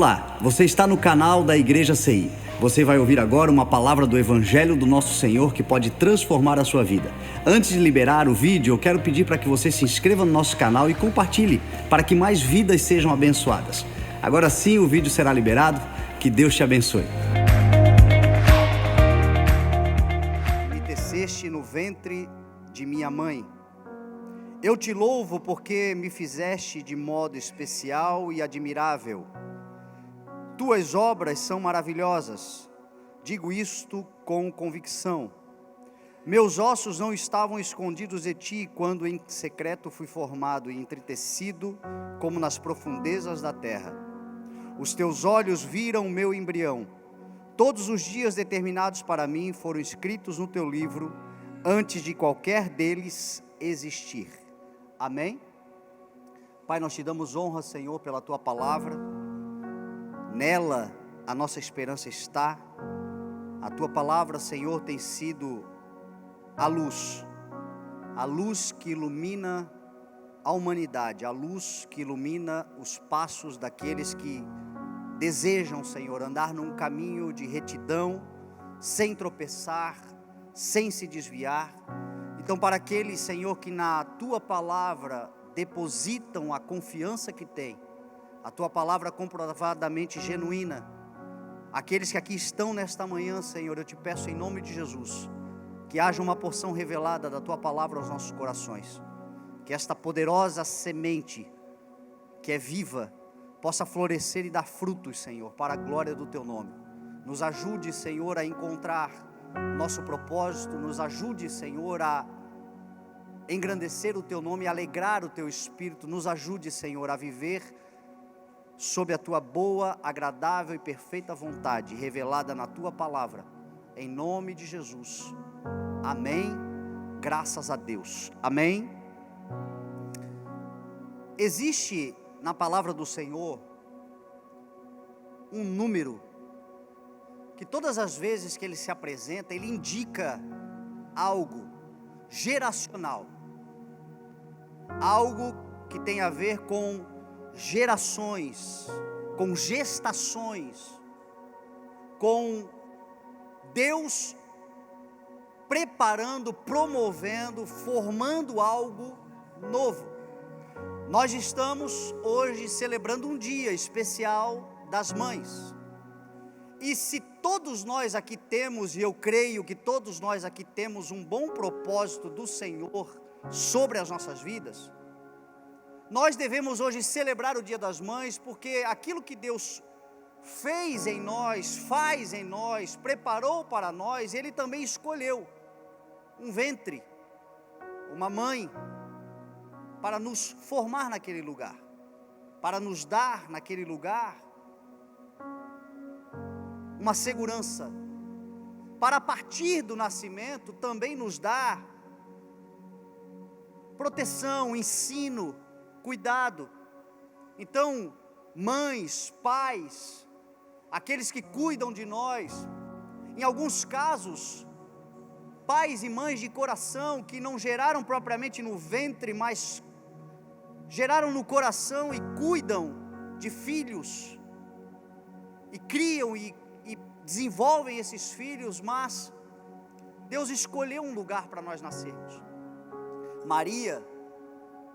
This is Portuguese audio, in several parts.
Olá, você está no canal da Igreja CI. Você vai ouvir agora uma palavra do Evangelho do Nosso Senhor que pode transformar a sua vida. Antes de liberar o vídeo, eu quero pedir para que você se inscreva no nosso canal e compartilhe, para que mais vidas sejam abençoadas. Agora sim, o vídeo será liberado. Que Deus te abençoe. Me teceste no ventre de minha mãe. Eu te louvo porque me fizeste de modo especial e admirável. Tuas obras são maravilhosas, digo isto com convicção. Meus ossos não estavam escondidos de ti quando em secreto fui formado e entretecido como nas profundezas da terra. Os teus olhos viram o meu embrião. Todos os dias determinados para mim foram escritos no teu livro, antes de qualquer deles existir. Amém? Pai, nós te damos honra, Senhor, pela tua palavra. Nela a nossa esperança está. A tua palavra, Senhor, tem sido a luz que ilumina a humanidade, a luz que ilumina os passos daqueles que desejam, Senhor, andar num caminho de retidão, sem tropeçar, sem se desviar. Então, para aqueles, Senhor, que na tua palavra depositam a confiança que têm, a tua palavra comprovadamente genuína, aqueles que aqui estão nesta manhã, Senhor, eu te peço em nome de Jesus, que haja uma porção revelada da tua palavra aos nossos corações, que esta poderosa semente, que é viva, possa florescer e dar frutos, Senhor, para a glória do teu nome. Nos ajude, Senhor, a encontrar nosso propósito, nos ajude, Senhor, a engrandecer o teu nome e alegrar o teu espírito, nos ajude, Senhor, a viver sob a tua boa, agradável e perfeita vontade, revelada na tua palavra, em nome de Jesus, amém, graças a Deus, amém. Existe na palavra do Senhor um número, que todas as vezes que ele se apresenta, ele indica algo geracional, algo que tem a ver com gerações, com gestações, com Deus preparando, promovendo, formando algo novo. Nós estamos hoje celebrando um dia especial das mães, e se todos nós aqui temos, e eu creio que todos nós aqui temos um bom propósito do Senhor sobre as nossas vidas, nós devemos hoje celebrar o Dia das Mães, porque aquilo que Deus fez em nós, faz em nós, preparou para nós, Ele também escolheu um ventre, uma mãe, para nos formar naquele lugar, para nos dar naquele lugar uma segurança, para a partir do nascimento também nos dar proteção, ensino, cuidado. Então, mães, pais, aqueles que cuidam de nós, em alguns casos, pais e mães de coração que não geraram propriamente no ventre, mas geraram no coração e cuidam de filhos, e criam e desenvolvem esses filhos, mas Deus escolheu um lugar para nós nascermos. Maria,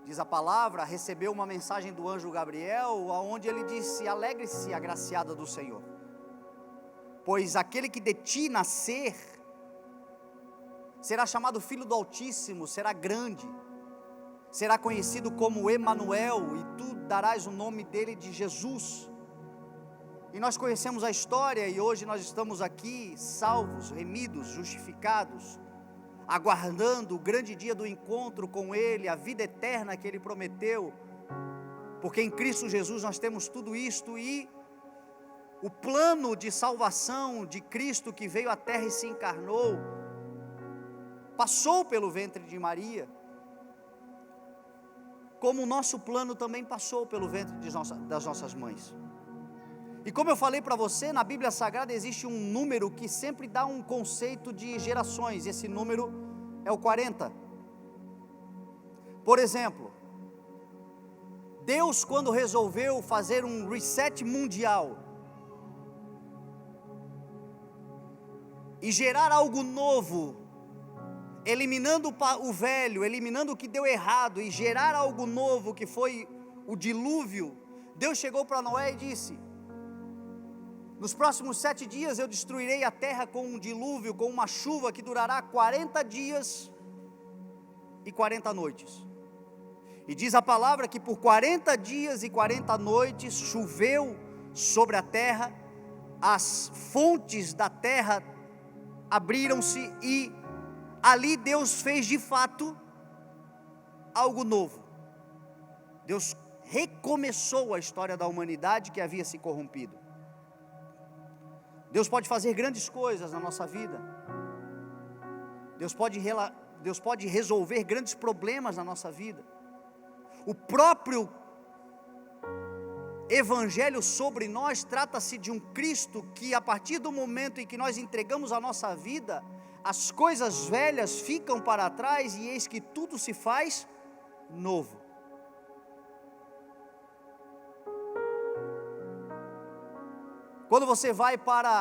diz a palavra, recebeu uma mensagem do anjo Gabriel, onde ele disse: alegre-se, agraciada do Senhor, pois aquele que de ti nascer, será chamado Filho do Altíssimo, será grande, será conhecido como Emanuel, e tu darás o nome dele de Jesus. E nós conhecemos a história, e hoje nós estamos aqui, salvos, remidos, justificados, aguardando o grande dia do encontro com Ele, a vida eterna que Ele prometeu, porque em Cristo Jesus nós temos tudo isto, e o plano de salvação de Cristo que veio à terra e se encarnou, passou pelo ventre de Maria, como o nosso plano também passou pelo ventre das nossas mães. E como eu falei para você, na Bíblia Sagrada existe um número que sempre dá um conceito de gerações, esse número é o 40. Por exemplo, Deus, quando resolveu fazer um reset mundial e gerar algo novo, eliminando o velho, eliminando o que deu errado e gerar algo novo, que foi o dilúvio, Deus chegou para Noé e disse: nos próximos 7 dias eu destruirei a terra com um dilúvio, com uma chuva que durará 40 dias e 40 noites. E diz a palavra que por 40 dias e 40 noites choveu sobre a terra, as fontes da terra abriram-se e ali Deus fez de fato algo novo. Deus recomeçou a história da humanidade que havia se corrompido. Deus pode fazer grandes coisas na nossa vida. Deus pode resolver grandes problemas na nossa vida. O próprio Evangelho sobre nós trata-se de um Cristo que, a partir do momento em que nós entregamos a nossa vida, as coisas velhas ficam para trás e eis que tudo se faz novo. Quando você vai para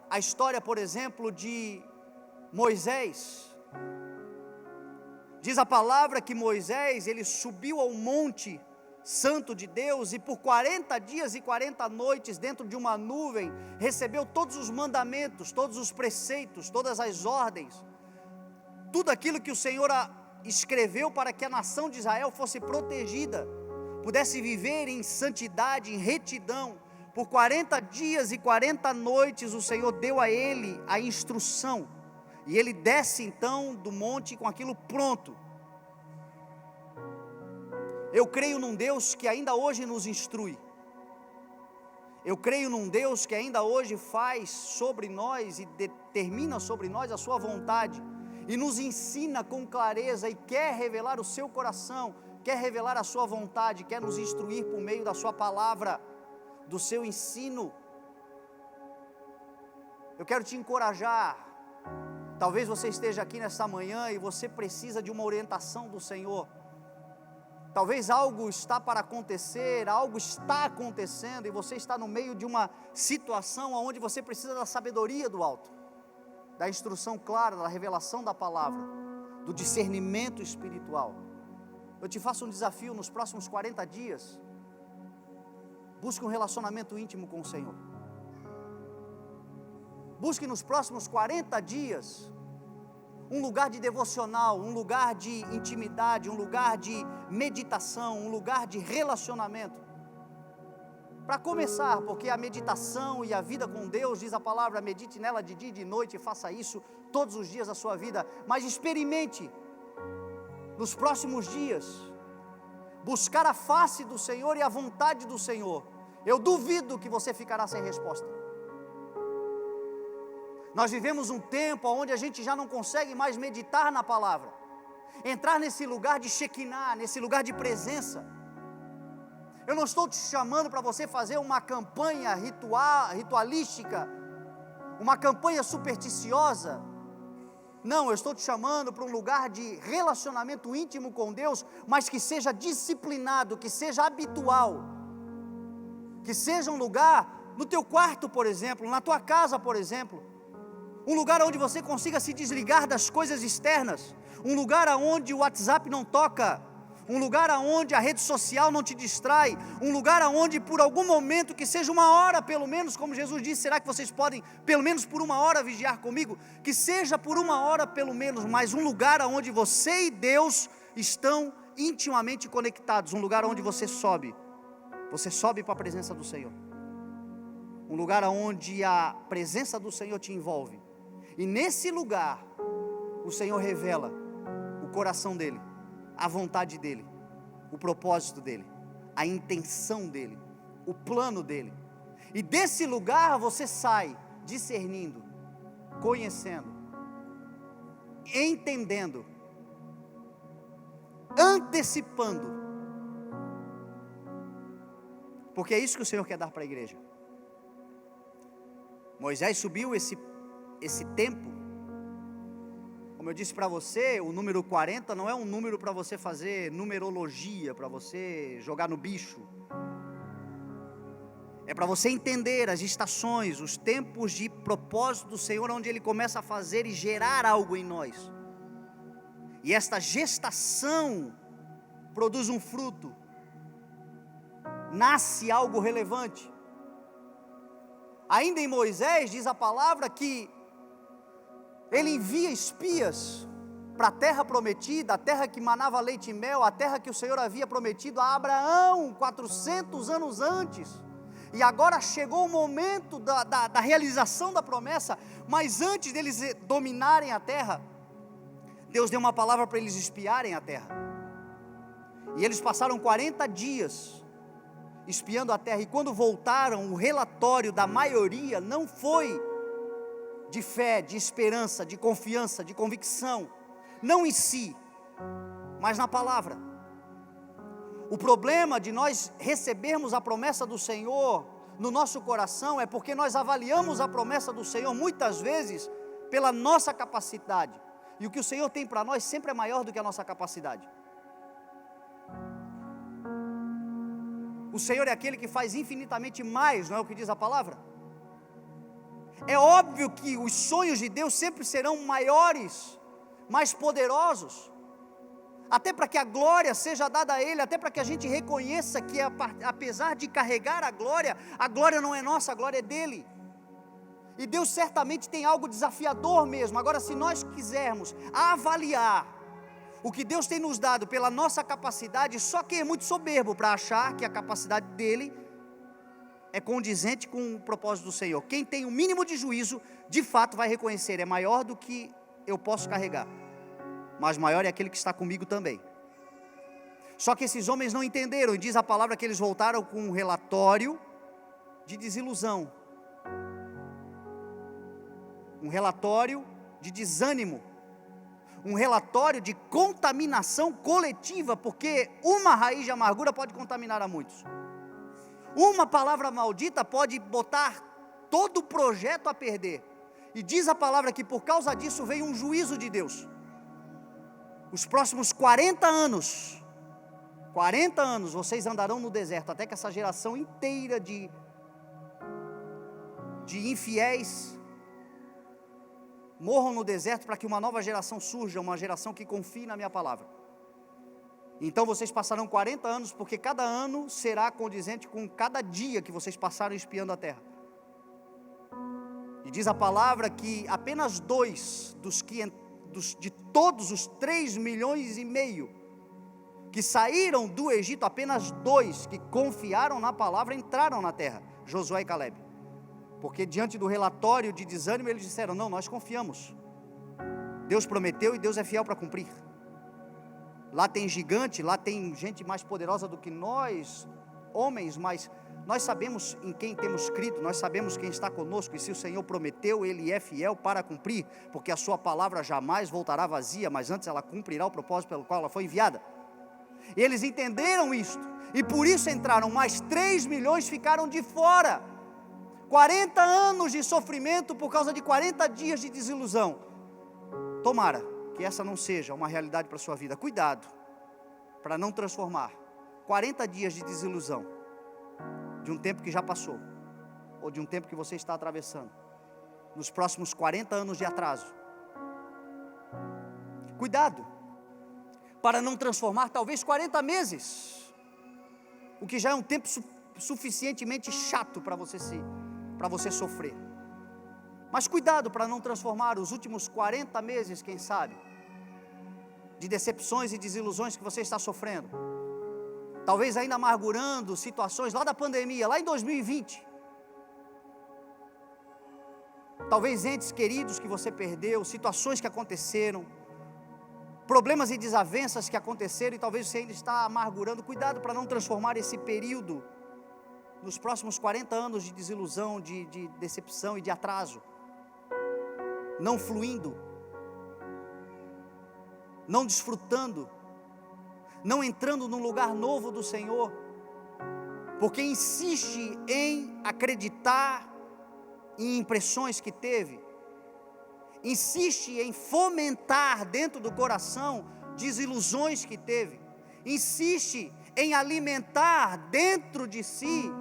a história, por exemplo, de Moisés, diz a palavra que Moisés, ele subiu ao monte santo de Deus e por 40 dias e 40 noites dentro de uma nuvem, recebeu todos os mandamentos, todos os preceitos, todas as ordens, tudo aquilo que o Senhor escreveu para que a nação de Israel fosse protegida, pudesse viver em santidade, em retidão. Por 40 dias e 40 noites o Senhor deu a ele a instrução, e ele desce então do monte com aquilo pronto. Eu creio num Deus que ainda hoje nos instrui. Eu creio num Deus que ainda hoje faz sobre nós e determina sobre nós a sua vontade, e nos ensina com clareza, e quer revelar o seu coração, quer revelar a sua vontade, quer nos instruir por meio da sua palavra, do seu ensino. Eu quero te encorajar. Talvez você esteja aqui nessa manhã e você precisa de uma orientação do Senhor. Talvez algo está para acontecer, algo está acontecendo e você está no meio de uma situação onde você precisa da sabedoria do alto, da instrução clara, da revelação da palavra, do discernimento espiritual. Eu te faço um desafio: nos próximos 40 dias, busque um relacionamento íntimo com o Senhor. Busque nos próximos 40 dias um lugar de devocional, um lugar de intimidade, um lugar de meditação, um lugar de relacionamento. Para começar, porque a meditação e a vida com Deus, diz a palavra, medite nela de dia e de noite, e faça isso todos os dias da sua vida. Mas experimente nos próximos dias buscar a face do Senhor e a vontade do Senhor. Eu duvido que você ficará sem resposta. Nós vivemos um tempo onde a gente já não consegue mais meditar na palavra, entrar nesse lugar de Shekinah, nesse lugar de presença. Eu não estou te chamando para você fazer uma campanha ritualística, uma campanha supersticiosa. Não, eu estou te chamando para um lugar de relacionamento íntimo com Deus, mas que seja disciplinado, que seja habitual, que seja um lugar no teu quarto, por exemplo, na tua casa, por exemplo, um lugar onde você consiga se desligar das coisas externas, um lugar onde o WhatsApp não toca, um lugar onde a rede social não te distrai, um lugar onde por algum momento, que seja uma hora pelo menos, como Jesus disse, será que vocês podem pelo menos por uma hora vigiar comigo? Que seja por uma hora pelo menos, mas um lugar onde você e Deus estão intimamente conectados, um lugar onde você sobe para a presença do Senhor, um lugar onde a presença do Senhor te envolve, e nesse lugar o Senhor revela o coração dEle, a vontade dEle, o propósito dEle, a intenção dEle, o plano dEle, e desse lugar você sai discernindo, conhecendo, entendendo, antecipando, porque é isso que o Senhor quer dar para a igreja. Moisés subiu esse tempo Como eu disse para você, o número 40 não é um número para você fazer numerologia, para você jogar no bicho. É para você entender as estações, os tempos de propósito do Senhor, onde Ele começa a fazer e gerar algo em nós. E esta gestação produz um fruto, nasce algo relevante. Ainda em Moisés diz a palavra que ele envia espias para a terra prometida, a terra que manava leite e mel, a terra que o Senhor havia prometido a Abraão 400 anos antes. E agora chegou o momento da realização da promessa, mas antes deles dominarem a terra, Deus deu uma palavra para eles espiarem a terra. E eles passaram 40 dias espiando a terra, e quando voltaram, o relatório da maioria não foi de fé, de esperança, de confiança, de convicção, não em si, mas na palavra. O problema de nós recebermos a promessa do Senhor no nosso coração é porque nós avaliamos a promessa do Senhor muitas vezes pela nossa capacidade, e o que o Senhor tem para nós sempre é maior do que a nossa capacidade. O Senhor é aquele que faz infinitamente mais, não é o que diz a palavra? É óbvio que os sonhos de Deus sempre serão maiores, mais poderosos, até para que a glória seja dada a Ele, até para que a gente reconheça que apesar de carregar a glória não é nossa, a glória é dEle. E Deus certamente tem algo desafiador mesmo. Agora, se nós quisermos avaliar o que Deus tem nos dado pela nossa capacidade, só quem é muito soberbo para achar que a capacidade dEle é condizente com o propósito do Senhor. Quem tem o mínimo de juízo, de fato vai reconhecer, é maior do que eu posso carregar, mas maior é aquele que está comigo também. Só que esses homens não entenderam, e diz a palavra que eles voltaram com um relatório de desilusão, um relatório de desânimo, um relatório de contaminação coletiva, porque uma raiz de amargura pode contaminar a muitos. Uma palavra maldita pode botar todo o projeto a perder. E diz a palavra que por causa disso veio um juízo de Deus. Os próximos 40 anos vocês andarão no deserto, até que essa geração inteira de infiéis morram no deserto, para que uma nova geração surja, uma geração que confie na minha palavra. Então vocês passarão 40 anos, porque cada ano será condizente com cada dia que vocês passaram espiando a terra. E diz a palavra que apenas 2 de todos os 3,5 milhões que saíram do Egito, apenas 2 que confiaram na palavra entraram na terra, Josué e Caleb. Porque diante do relatório de desânimo, eles disseram: não, nós confiamos, Deus prometeu e Deus é fiel para cumprir. Lá tem gigante, lá tem gente mais poderosa do que nós, homens, mas nós sabemos em quem temos crido, nós sabemos quem está conosco, e se o Senhor prometeu, Ele é fiel para cumprir, porque a sua palavra jamais voltará vazia, mas antes ela cumprirá o propósito pelo qual ela foi enviada. E eles entenderam isto, e por isso entraram, mas 3 milhões ficaram de fora. 40 anos de sofrimento por causa de 40 dias de desilusão. Tomara que essa não seja uma realidade para a sua vida. Cuidado para não transformar 40 dias de desilusão de um tempo que já passou, ou de um tempo que você está atravessando, nos próximos 40 anos de atraso. Cuidado para não transformar talvez 40 meses, o que já é um tempo suficientemente chato para você sofrer. Mas cuidado para não transformar os últimos 40 meses, quem sabe, de decepções e desilusões que você está sofrendo, talvez ainda amargurando situações lá da pandemia, lá em 2020, talvez entes queridos que você perdeu, situações que aconteceram, problemas e desavenças que aconteceram, e talvez você ainda está amargurando. Cuidado para não transformar esse período nos próximos 40 anos de desilusão, de decepção e de atraso, não fluindo, não desfrutando, não entrando no lugar novo do Senhor, porque insiste em acreditar em impressões que teve, insiste em fomentar dentro do coração desilusões que teve, insiste em alimentar dentro de si,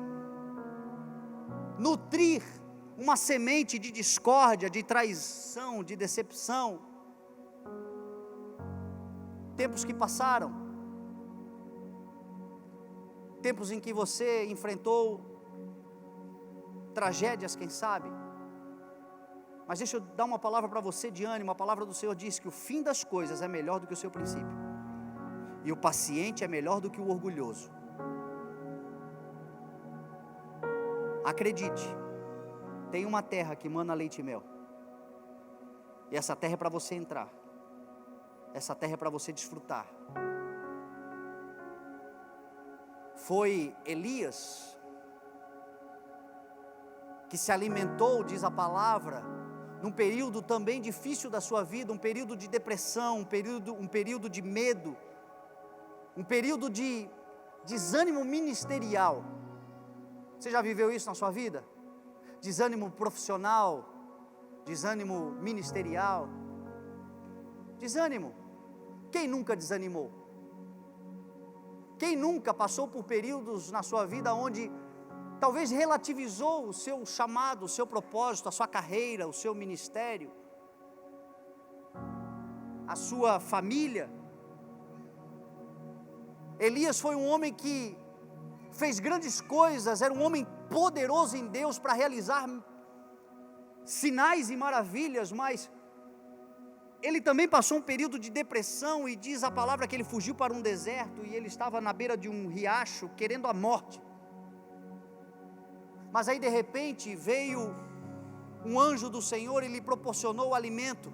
nutrir uma semente de discórdia, de traição, de decepção. Tempos que passaram, tempos em que você enfrentou tragédias, quem sabe, mas deixa eu dar uma palavra para você de ânimo. A palavra do Senhor diz que o fim das coisas é melhor do que o seu princípio, e o paciente é melhor do que o orgulhoso. Acredite, tem uma terra que mana leite e mel, e essa terra é para você entrar, essa terra é para você desfrutar. Foi Elias que se alimentou, diz a palavra, num período também difícil da sua vida, um período de depressão, um período de medo, um período de desânimo ministerial. Você já viveu isso na sua vida? Desânimo profissional, desânimo ministerial, desânimo. Quem nunca desanimou? Quem nunca passou por períodos na sua vida onde talvez relativizou o seu chamado, o seu propósito, a sua carreira, o seu ministério, a sua família? Elias foi um homem que fez grandes coisas, era um homem poderoso em Deus para realizar sinais e maravilhas, mas ele também passou um período de depressão, e diz a palavra que ele fugiu para um deserto, e ele estava na beira de um riacho, querendo a morte. Mas aí de repente veio um anjo do Senhor e lhe proporcionou o alimento,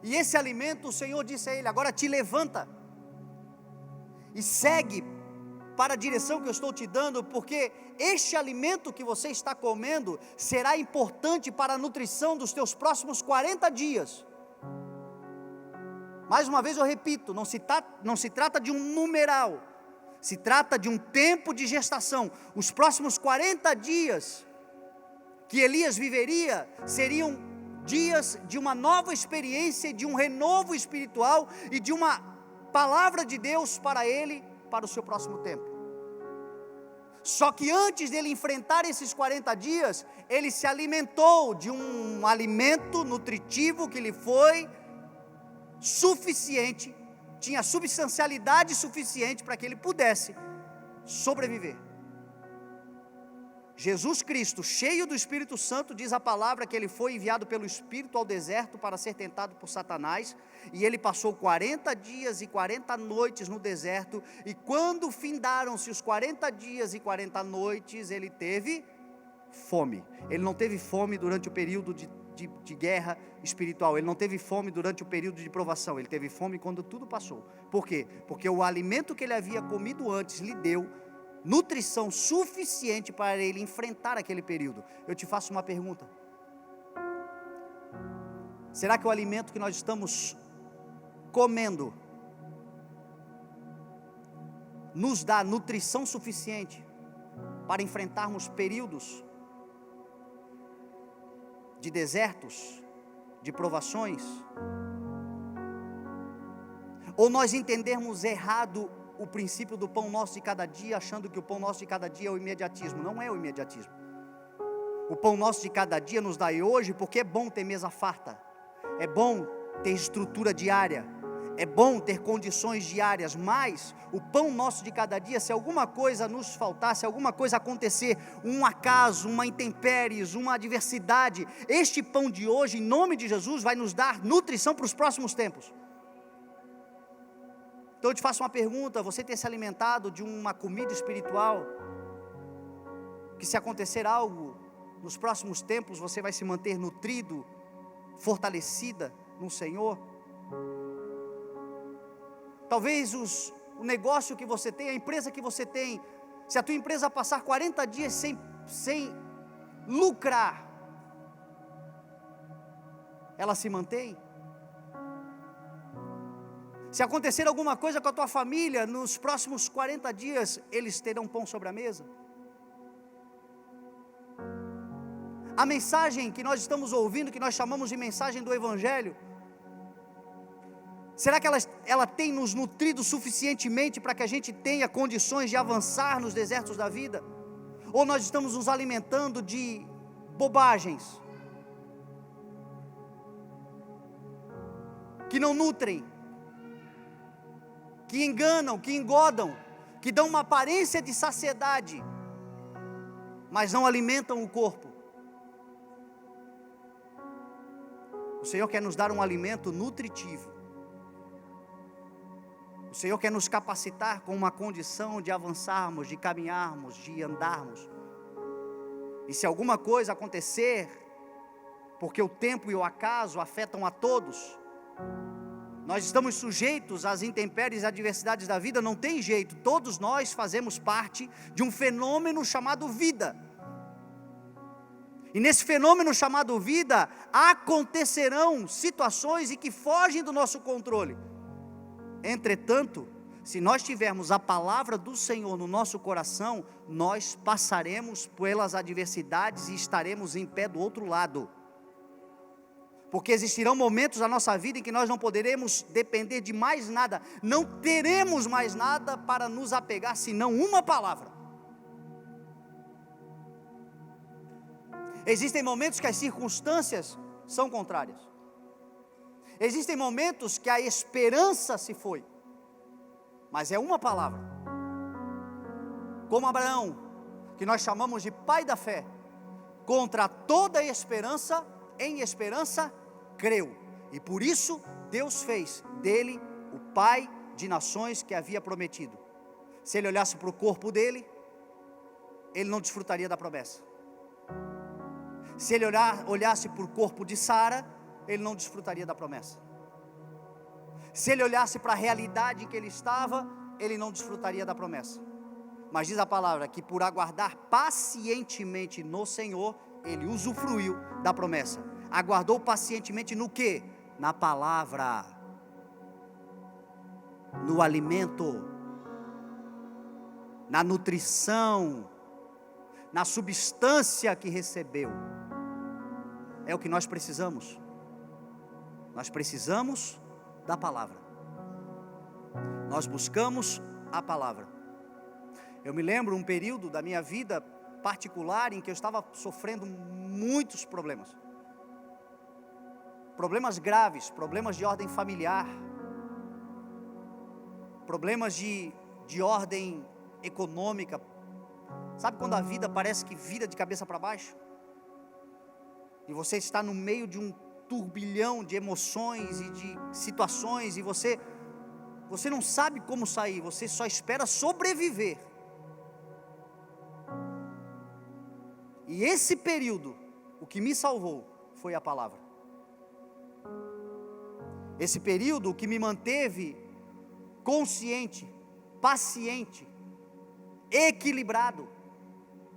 e esse alimento o Senhor disse a ele: agora te levanta e segue para a direção que eu estou te dando, porque este alimento que você está comendo será importante para a nutrição dos teus próximos 40 dias. Mais uma vez eu repito, não se trata de um numeral, se trata de um tempo de gestação. Os próximos 40 dias que Elias viveria seriam dias de uma nova experiência, de um renovo espiritual e de uma palavra de Deus para ele, para o seu próximo tempo. Só que antes dele enfrentar esses 40 dias, ele se alimentou de um alimento nutritivo que lhe foi suficiente, tinha substancialidade suficiente para que ele pudesse sobreviver. Jesus Cristo, cheio do Espírito Santo, diz a palavra que ele foi enviado pelo Espírito ao deserto para ser tentado por Satanás, e ele passou 40 dias e 40 noites no deserto, e quando findaram-se os 40 dias e 40 noites, ele teve fome. Ele não teve fome durante o período de guerra espiritual, ele não teve fome durante o período de provação, ele teve fome quando tudo passou. Por quê? Porque o alimento que ele havia comido antes lhe deu nutrição suficiente para ele enfrentar aquele período. Eu te faço uma pergunta: será que o alimento que nós estamos comendo nos dá nutrição suficiente para enfrentarmos períodos de desertos, de provações? Ou nós entendemos errado o princípio do pão nosso de cada dia, achando que o pão nosso de cada dia é o imediatismo? Não é o imediatismo. O pão nosso de cada dia nos dá hoje, porque é bom ter mesa farta, é bom ter estrutura diária, é bom ter condições diárias, mas o pão nosso de cada dia, se alguma coisa nos faltar, se alguma coisa acontecer, um acaso, uma intempéries, uma adversidade, este pão de hoje, em nome de Jesus, vai nos dar nutrição para os próximos tempos. Então eu te faço uma pergunta: você tem se alimentado de uma comida espiritual, que se acontecer algo nos próximos tempos, você vai se manter nutrido, fortalecida no Senhor? Talvez o negócio que você tem, a empresa que você tem, se a tua empresa passar 40 dias sem lucrar, ela se mantém? Se acontecer alguma coisa com a tua família, nos próximos 40 dias, eles terão pão sobre a mesa? A mensagem que nós estamos ouvindo, que nós chamamos de mensagem do Evangelho, será que ela tem nos nutrido suficientemente para que a gente tenha condições de avançar nos desertos da vida? Ou nós estamos nos alimentando de bobagens, que não nutrem, que enganam, que engodam, que dão uma aparência de saciedade, mas não alimentam o corpo? O Senhor quer nos dar um alimento nutritivo. O Senhor quer nos capacitar com uma condição de avançarmos, de caminharmos, de andarmos. E se alguma coisa acontecer, porque o tempo e o acaso afetam a todos, nós estamos sujeitos às intempéries e adversidades da vida, não tem jeito, todos nós fazemos parte de um fenômeno chamado vida. E nesse fenômeno chamado vida, acontecerão situações que fogem do nosso controle. Entretanto, se nós tivermos a palavra do Senhor no nosso coração, nós passaremos pelas adversidades e estaremos em pé do outro lado. Porque existirão momentos na nossa vida em que nós não poderemos depender de mais nada, não teremos mais nada para nos apegar, senão uma palavra. Existem momentos que as circunstâncias são contrárias. Existem momentos que a esperança se foi, mas é uma palavra. Como Abraão, que nós chamamos de pai da fé, contra toda esperança, em esperança, creu. E por isso, Deus fez dele o pai de nações que havia prometido. Se ele olhasse para o corpo dele, ele não desfrutaria da promessa. Se ele olhasse para o corpo de Sara, ele não desfrutaria da promessa. Se ele olhasse para a realidade em que ele estava, ele não desfrutaria da promessa. Mas diz a palavra que por aguardar pacientemente no Senhor, ele usufruiu da promessa. Aguardou pacientemente no quê? Na palavra, no alimento, na nutrição, na substância que recebeu. É o que nós precisamos. Nós precisamos da palavra. Nós buscamos a palavra. Eu me lembro um período da minha vida particular em que eu estava sofrendo muitos problemas. Problemas graves, problemas de ordem familiar, problemas de ordem econômica. Sabe quando a vida parece que vira de cabeça para baixo? E você está no meio de um turbilhão de emoções e de situações, e você não sabe como sair, você só espera sobreviver. E esse período, o que me salvou foi a palavra. Esse período, o que me manteve consciente, paciente, equilibrado,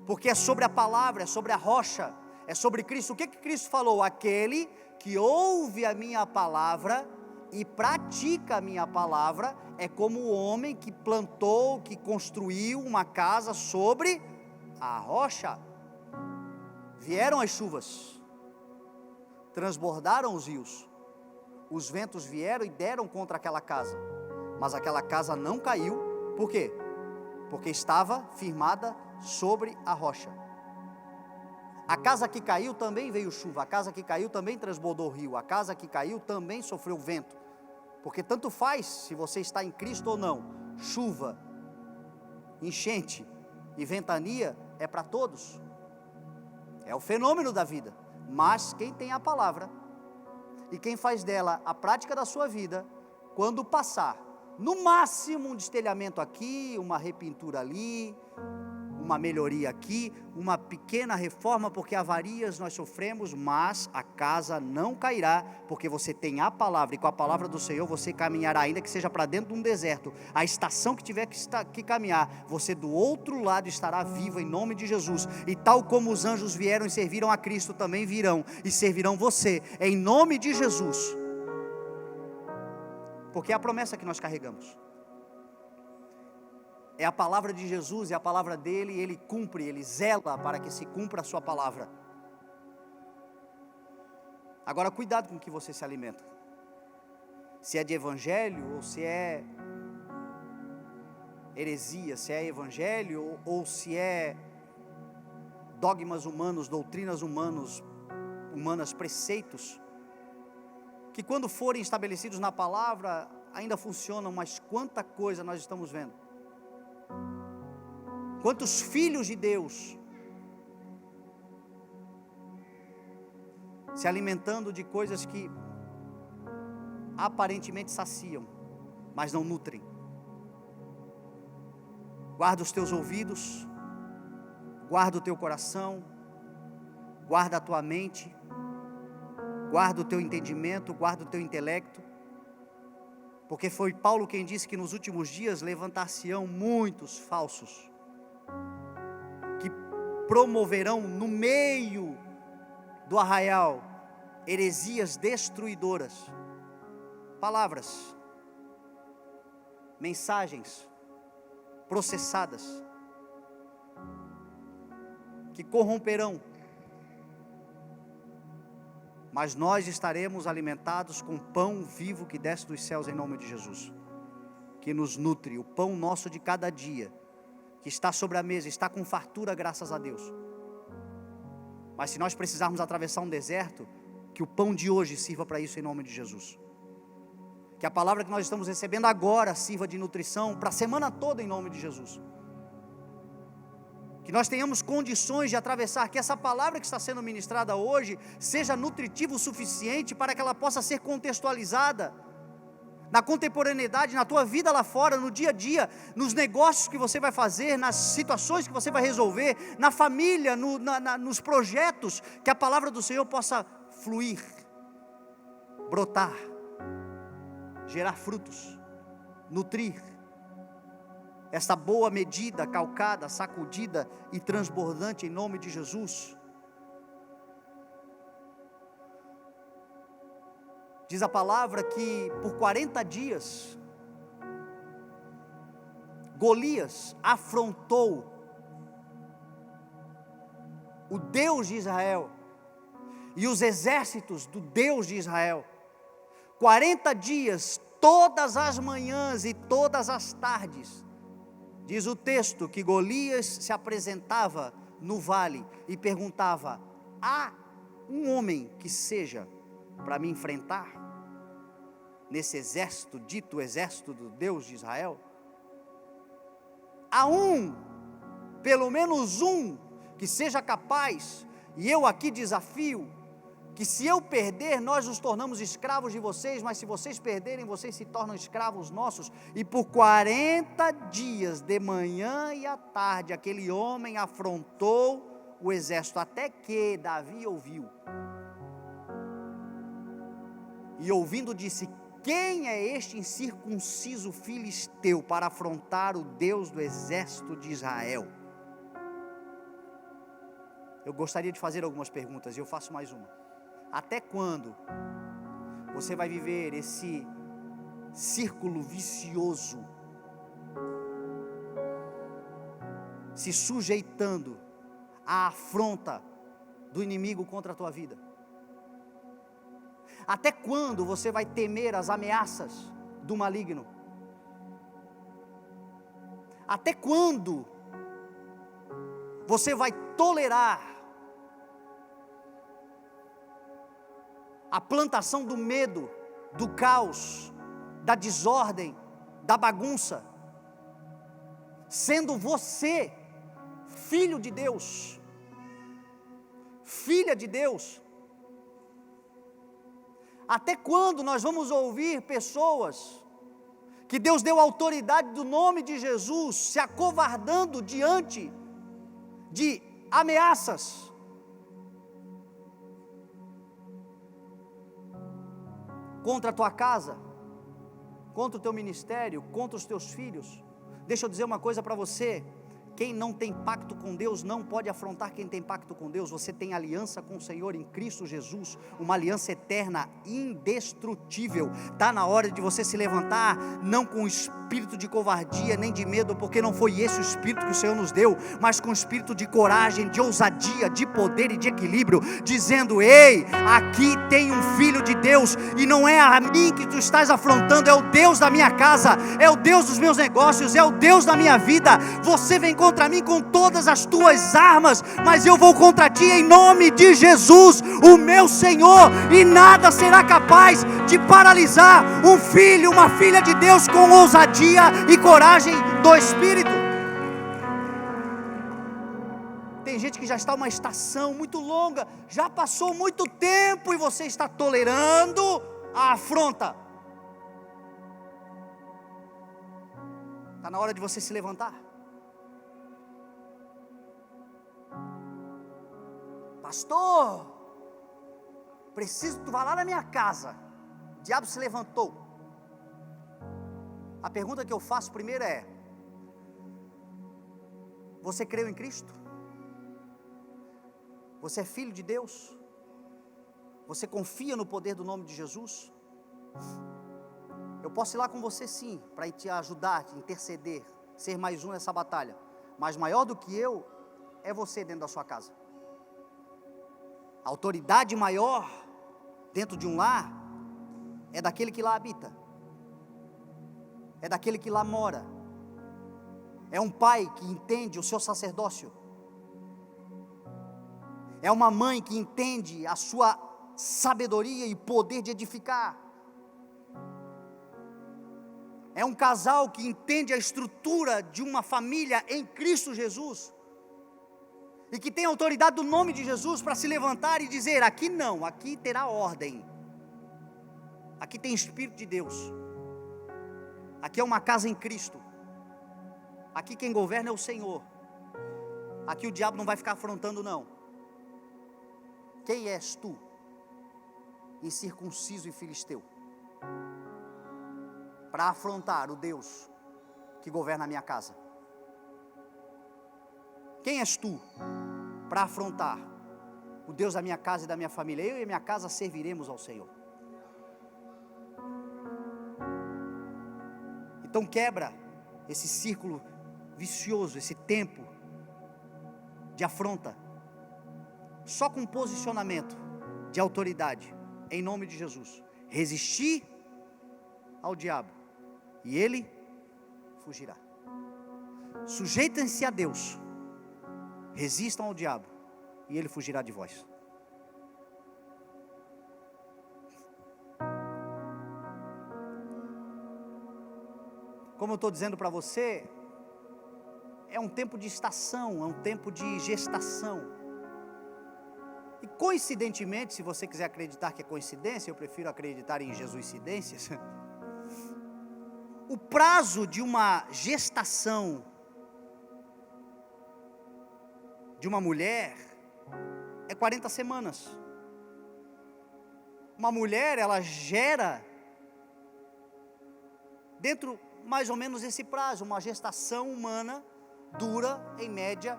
porque é sobre a palavra, é sobre a rocha, é sobre Cristo. O que Cristo falou? Aquele que ouve a minha palavra e pratica a minha palavra é como o homem que plantou, que construiu uma casa sobre a rocha. Vieram as chuvas, transbordaram os rios, os ventos vieram e deram contra aquela casa, mas aquela casa não caiu. Por quê? Porque estava firmada sobre a rocha. A casa que caiu também veio chuva, a casa que caiu também transbordou o rio, a casa que caiu também sofreu vento, porque tanto faz se você está em Cristo ou não, chuva, enchente e ventania é para todos, é o fenômeno da vida. Mas quem tem a palavra e quem faz dela a prática da sua vida, quando passar, no máximo um destelhamento aqui, uma repintura ali, uma melhoria aqui, uma pequena reforma, porque avarias nós sofremos, mas a casa não cairá, porque você tem a palavra, e com a palavra do Senhor você caminhará, ainda que seja para dentro de um deserto, a estação que tiver que caminhar, você do outro lado estará vivo em nome de Jesus, e tal como os anjos vieram e serviram a Cristo, também virão e servirão você, em nome de Jesus, porque é a promessa que nós carregamos. É a palavra de Jesus, é a palavra dele, ele cumpre, ele zela para que se cumpra a sua palavra. Agora, cuidado com o que você se alimenta. Se é de evangelho ou se é heresia, se é evangelho ou se é dogmas humanos, doutrinas humanas, preceitos, que quando forem estabelecidos na palavra, ainda funcionam, mas quanta coisa nós estamos vendo. Quantos filhos de Deus se alimentando de coisas que aparentemente saciam, mas não nutrem. Guarda os teus ouvidos, guarda o teu coração, guarda a tua mente, guarda o teu entendimento, guarda o teu intelecto, porque foi Paulo quem disse que nos últimos dias levantar-se-ão muitos falsos, que promoverão no meio do arraial heresias destruidoras, palavras, mensagens processadas, que corromperão, mas nós estaremos alimentados com pão vivo que desce dos céus em nome de Jesus, que nos nutre, o pão nosso de cada dia, que está sobre a mesa, está com fartura, graças a Deus. Mas se nós precisarmos atravessar um deserto, que o pão de hoje sirva para isso em nome de Jesus. Que a palavra que nós estamos recebendo agora sirva de nutrição para a semana toda em nome de Jesus. Que nós tenhamos condições de atravessar, que essa palavra que está sendo ministrada hoje seja nutritiva o suficiente para que ela possa ser contextualizada na contemporaneidade, na tua vida lá fora, no dia a dia, nos negócios que você vai fazer, nas situações que você vai resolver, na família, nos projetos, que a palavra do Senhor possa fluir, brotar, gerar frutos, nutrir essa boa medida, calcada, sacudida e transbordante em nome de Jesus. Diz a palavra que por 40 dias, Golias afrontou o Deus de Israel e os exércitos do Deus de Israel. 40 dias, todas as manhãs e todas as tardes, diz o texto que Golias se apresentava no vale e perguntava: há um homem que seja para me enfrentar nesse exército, dito exército do Deus de Israel? Há pelo menos um, que seja capaz, e eu aqui desafio, que se eu perder, nós nos tornamos escravos de vocês, mas se vocês perderem, vocês se tornam escravos nossos. E por 40 dias, de manhã e à tarde, aquele homem afrontou o exército, até que Davi ouviu. E ouvindo disse: quem é este incircunciso filisteu para afrontar o Deus do exército de Israel? Eu gostaria de fazer algumas perguntas, e eu faço mais uma. Até quando você vai viver esse círculo vicioso, se sujeitando à afronta do inimigo contra a tua vida? Até quando você vai temer as ameaças do maligno? Até quando você vai tolerar a plantação do medo, do caos, da desordem, da bagunça, sendo você filho de Deus, filha de Deus? Até quando nós vamos ouvir pessoas que Deus deu autoridade do nome de Jesus se acovardando diante de ameaças? Contra a tua casa, contra o teu ministério, contra os teus filhos. Deixa eu dizer uma coisa para você: Quem não tem pacto com Deus não pode afrontar quem tem pacto com Deus. Você tem aliança com o Senhor em Cristo Jesus, uma aliança eterna, indestrutível. Está na hora de você se levantar, não com espírito de covardia nem de medo, porque não foi esse o espírito que o Senhor nos deu, mas com espírito de coragem, de ousadia, de poder e de equilíbrio, dizendo: ei, aqui tem um filho de Deus, e não é a mim que tu estás afrontando, é o Deus da minha casa, é o Deus dos meus negócios, é o Deus da minha vida. Você vem contra mim com todas as tuas armas, mas eu vou contra ti em nome de Jesus, o meu Senhor, e nada será capaz de paralisar um filho, uma filha de Deus com ousadia e coragem do Espírito. Tem gente que já está uma estação muito longa, já passou muito tempo e você está tolerando a afronta. Está na hora de você se levantar. Pastor, preciso que tu vá lá na minha casa. O diabo se levantou. A pergunta que eu faço primeiro é: você creu em Cristo? Você é filho de Deus? Você confia no poder do nome de Jesus? Eu posso ir lá com você sim, para te ajudar, te interceder, ser mais um nessa batalha. Mas maior do que eu, é você dentro da sua casa. A autoridade maior dentro de um lar é daquele que lá habita, é daquele que lá mora, é um pai que entende o seu sacerdócio, é uma mãe que entende a sua sabedoria e poder de edificar, é um casal que entende a estrutura de uma família em Cristo Jesus, e que tem autoridade do nome de Jesus para se levantar e dizer: aqui não, aqui terá ordem, aqui tem Espírito de Deus, aqui é uma casa em Cristo, aqui quem governa é o Senhor, aqui o diabo não vai ficar afrontando não. Quem és tu, incircunciso e filisteu, para afrontar o Deus que governa a minha casa? Quem és tu para afrontar o Deus da minha casa e da minha família? Eu e a minha casa serviremos ao Senhor. Então quebra esse círculo vicioso, esse tempo de afronta, só com posicionamento de autoridade, em nome de Jesus. Resistir ao diabo, e ele fugirá. Sujeitem-se a Deus, resistam ao diabo, e ele fugirá de vós. Como eu estou dizendo para você, é um tempo de estação, é um tempo de gestação. E coincidentemente, se você quiser acreditar que é coincidência, eu prefiro acreditar em jesuicidências. O prazo de uma gestação de uma mulher é 40 semanas. Uma mulher, ela gera dentro mais ou menos esse prazo. Uma gestação humana dura em média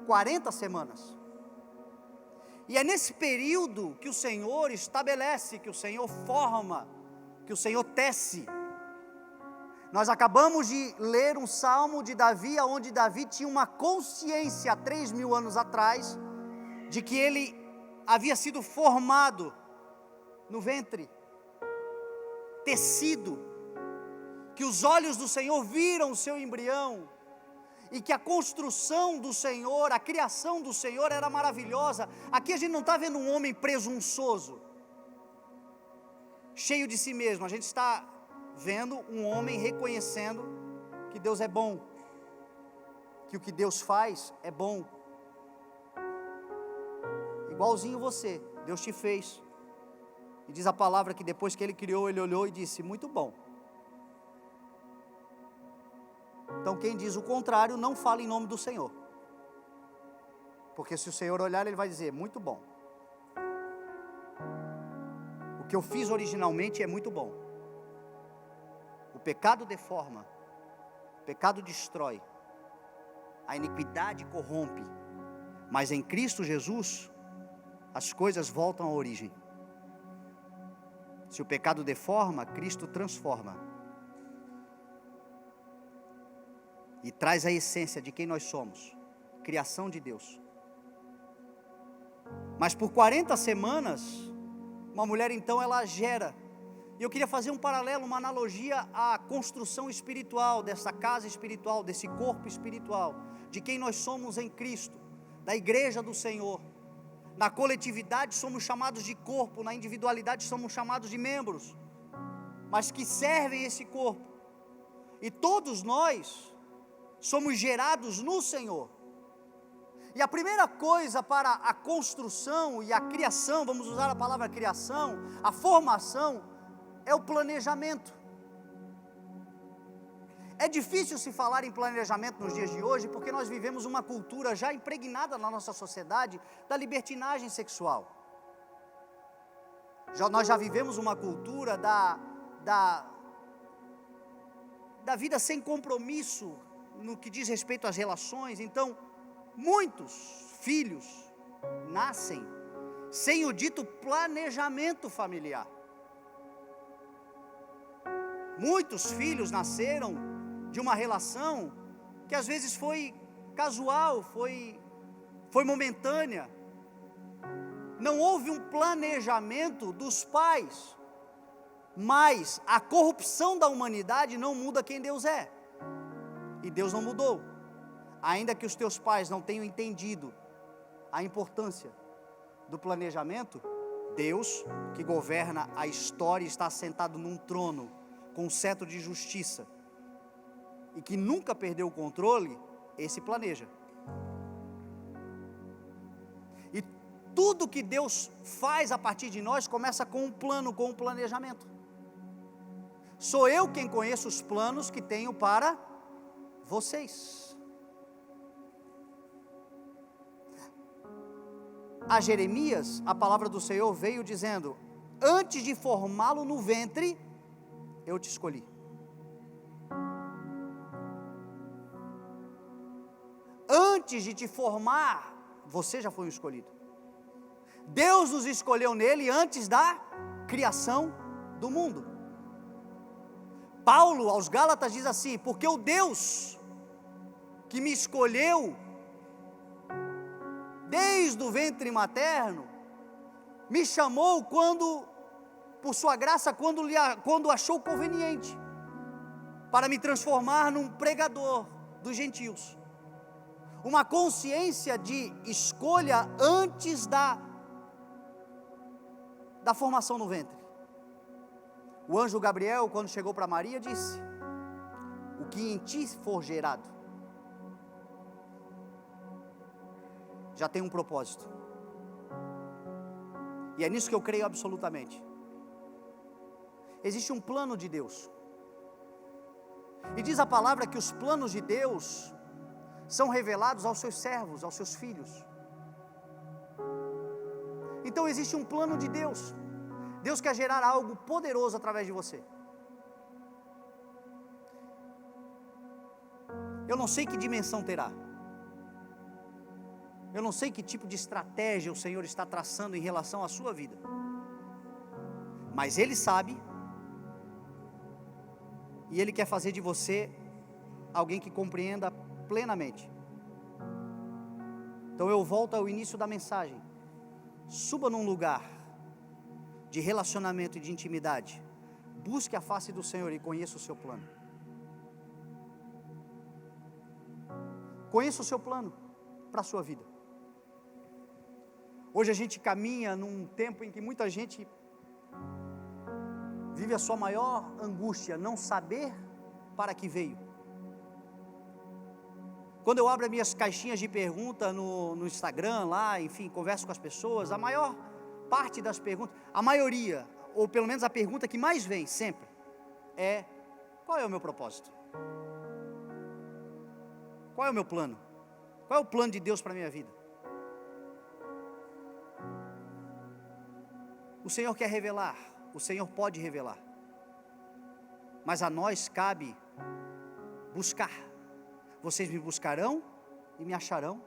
40 semanas. E é nesse período que o Senhor estabelece, que o Senhor forma, que o Senhor tece. Nós acabamos de ler um salmo de Davi, onde Davi tinha uma consciência, há 3.000 anos atrás, de que ele havia sido formado no ventre, tecido, que os olhos do Senhor viram o seu embrião, e que a construção do Senhor, a criação do Senhor era maravilhosa. Aqui a gente não está vendo um homem presunçoso, cheio de si mesmo. A gente está vendo um homem reconhecendo que Deus é bom, que o que Deus faz é bom. Igualzinho você, Deus te fez. E diz a palavra que depois que Ele criou, Ele olhou e disse: muito bom. Então quem diz o contrário não fala em nome do Senhor, porque se o Senhor olhar, Ele vai dizer: muito bom. O que eu fiz originalmente é muito bom. O pecado deforma, o pecado destrói, a iniquidade corrompe, mas em Cristo Jesus, as coisas voltam à origem. Se o pecado deforma, Cristo transforma. E traz a essência de quem nós somos, criação de Deus. Mas por 40 semanas, uma mulher então ela gera. E eu queria fazer um paralelo, uma analogia à construção espiritual, dessa casa espiritual, desse corpo espiritual, de quem nós somos em Cristo, da igreja do Senhor. Na coletividade somos chamados de corpo, na individualidade somos chamados de membros, mas que servem esse corpo. E todos nós somos gerados no Senhor. E a primeira coisa para a construção e a criação, vamos usar a palavra criação, a formação, é o planejamento. É difícil se falar em planejamento nos dias de hoje, porque nós vivemos uma cultura já impregnada na nossa sociedade da libertinagem sexual. Nós já vivemos uma cultura da vida sem compromisso no que diz respeito às relações. Então, muitos filhos nascem sem o dito planejamento familiar. Muitos filhos nasceram de uma relação que às vezes foi casual, foi momentânea. Não houve um planejamento dos pais, mas a corrupção da humanidade não muda quem Deus é, e Deus não mudou. Ainda que os teus pais não tenham entendido a importância do planejamento, Deus, que governa a história, está sentado num trono com um cetro de justiça, e que nunca perdeu o controle, esse planeja. E tudo que Deus faz a partir de nós, começa com um plano, com um planejamento. Sou eu quem conheço os planos que tenho para vocês. A Jeremias, a palavra do Senhor veio dizendo: antes de formá-lo no ventre, eu te escolhi. Antes de te formar, você já foi um escolhido. Deus nos escolheu nele antes da criação do mundo. Paulo aos Gálatas diz assim: porque o Deus que me escolheu desde o ventre materno, me chamou por sua graça, quando achou conveniente, para me transformar num pregador dos gentios. Uma consciência de escolha antes da formação no ventre. O anjo Gabriel, quando chegou para Maria, disse: o que em ti for gerado já tem um propósito. E é nisso que eu creio absolutamente. Existe um plano de Deus. E diz a palavra que os planos de Deus são revelados aos seus servos, aos seus filhos. Então existe um plano de Deus. Deus quer gerar algo poderoso através de você. Eu não sei que dimensão terá. Eu não sei que tipo de estratégia o Senhor está traçando em relação à sua vida. Mas Ele sabe. E Ele quer fazer de você alguém que compreenda plenamente. Então eu volto ao início da mensagem. Suba num lugar de relacionamento e de intimidade. Busque a face do Senhor e conheça o seu plano. Conheça o seu plano para a sua vida. Hoje a gente caminha num tempo em que muita gente vive a sua maior angústia, não saber para que veio. Quando eu abro as minhas caixinhas de pergunta no Instagram, lá, enfim, converso com as pessoas, a maior parte das perguntas, a maioria, ou pelo menos a pergunta que mais vem sempre, é: qual é o meu propósito? Qual é o meu plano? Qual é o plano de Deus para a minha vida? O Senhor quer revelar, o Senhor pode revelar, mas a nós cabe buscar. Vocês me buscarão e me acharão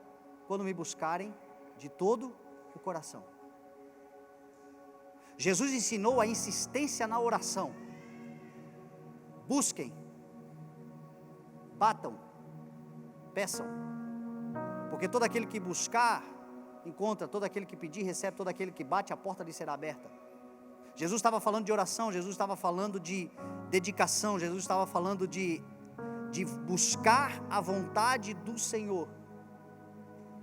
quando me buscarem de todo o coração. Jesus ensinou a insistência na oração. Busquem, batam, peçam, porque todo aquele que buscar, encontra, todo aquele que pedir, recebe, todo aquele que bate, a porta lhe será aberta. Jesus estava falando de oração, Jesus estava falando de dedicação, Jesus estava falando de buscar a vontade do Senhor.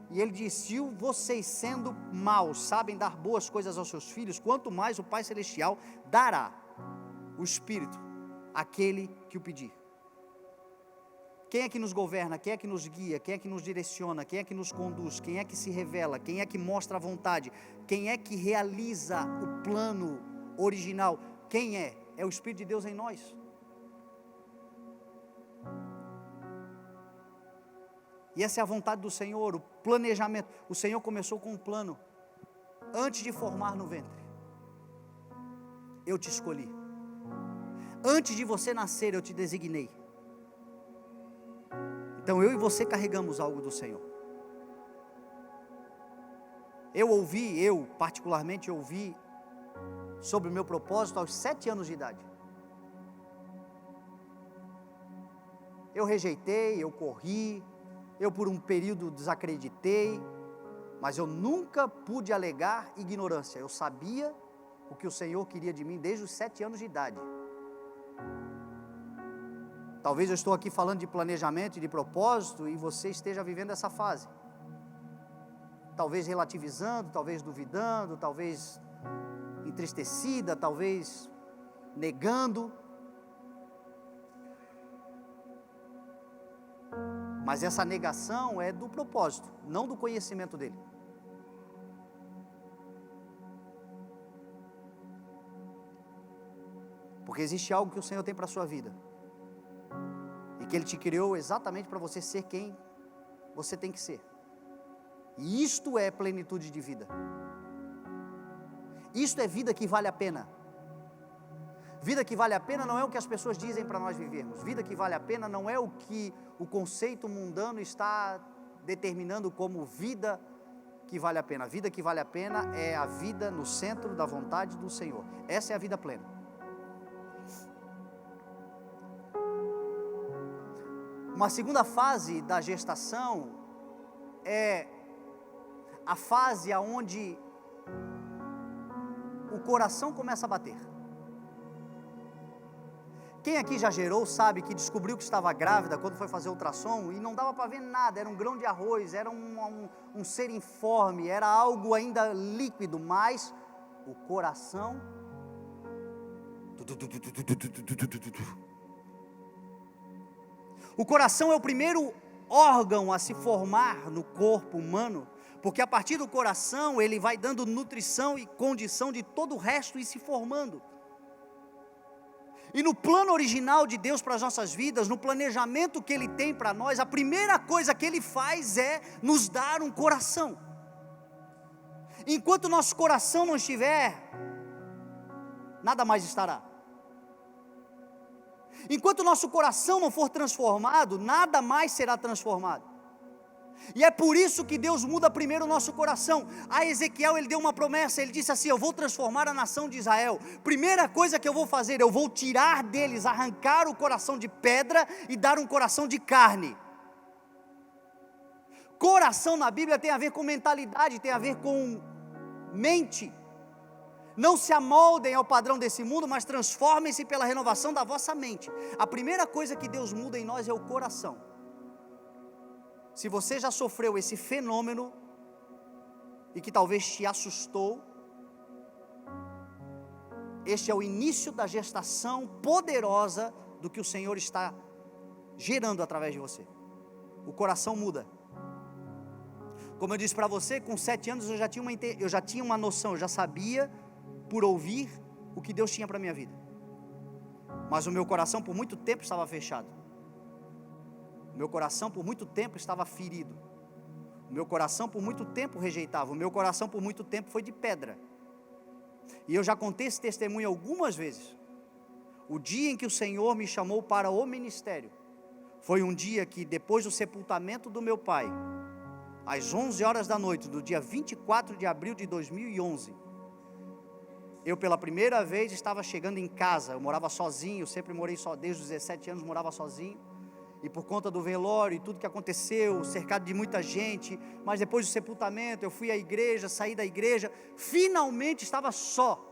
E ele disse: se vocês, sendo maus, sabem dar boas coisas aos seus filhos, quanto mais o Pai Celestial dará o Espírito àquele que o pedir. Quem é que nos governa? Quem é que nos guia? Quem é que nos direciona? Quem é que nos conduz? Quem é que se revela? Quem é que mostra a vontade? Quem é que realiza o plano original? Quem é? É o Espírito de Deus em nós. E essa é a vontade do Senhor, o planejamento. O Senhor começou com um plano. Antes de formar no ventre, eu te escolhi. Antes de você nascer, eu te designei. Então eu e você carregamos algo do Senhor. Eu particularmente ouvi sobre o meu propósito aos 7 anos de idade. Eu rejeitei, eu corri, eu por um período desacreditei, mas eu nunca pude alegar ignorância. Eu sabia o que o Senhor queria de mim desde os 7 anos de idade. Talvez eu estou aqui falando de planejamento e de propósito e você esteja vivendo essa fase. Talvez relativizando, talvez duvidando, talvez entristecida, talvez negando. Mas essa negação é do propósito, não do conhecimento dele. Porque existe algo que o Senhor tem para a sua vida. E que Ele te criou exatamente para você ser quem você tem que ser. E isto é plenitude de vida. Isto é vida que vale a pena. Vida que vale a pena não é o que as pessoas dizem para nós vivermos. Vida que vale a pena não é o que o conceito mundano está determinando como vida que vale a pena. A vida que vale a pena é a vida no centro da vontade do Senhor. Essa é a vida plena. Uma segunda fase da gestação é a fase onde o coração começa a bater. Quem aqui já gerou sabe que descobriu que estava grávida quando foi fazer ultrassom e não dava para ver nada, era um grão de arroz, era um ser informe, era algo ainda líquido, mas o coração... O coração é o primeiro órgão a se formar no corpo humano, porque a partir do coração ele vai dando nutrição e condição de todo o resto e se formando. E no plano original de Deus para as nossas vidas, no planejamento que Ele tem para nós, a primeira coisa que Ele faz é nos dar um coração. Enquanto nosso coração não estiver, nada mais estará. Enquanto nosso coração não for transformado, nada mais será transformado. E é por isso que Deus muda primeiro o nosso coração. A Ezequiel ele deu uma promessa, ele disse assim: eu vou transformar a nação de Israel. Primeira coisa que eu vou fazer, eu vou tirar deles, arrancar o coração de pedra e dar um coração de carne. Coração na Bíblia tem a ver com mentalidade, tem a ver com mente. Não se amoldem ao padrão desse mundo, mas transformem-se pela renovação da vossa mente. A primeira coisa que Deus muda em nós é o coração. Se você já sofreu esse fenômeno e que talvez te assustou, este é o início da gestação poderosa do que o Senhor está gerando através de você. O coração muda. Como eu disse para você, com 7 anos eu já tinha uma noção, eu já sabia por ouvir o que Deus tinha para a minha vida. Mas o meu coração por muito tempo estava fechado. O meu coração por muito tempo estava ferido. O meu coração por muito tempo rejeitava. O meu coração por muito tempo foi de pedra. E eu já contei esse testemunho algumas vezes. O dia em que o Senhor me chamou para o ministério Foi um dia que, depois do sepultamento do meu pai, às 11 horas da noite, do dia 24 de abril de 2011, eu pela primeira vez estava chegando em casa. Eu morava sozinho, sempre morei só, desde os 17 anos morava sozinho, e por conta do velório e tudo que aconteceu, cercado de muita gente, mas depois do sepultamento, eu fui à igreja, saí da igreja, finalmente estava só.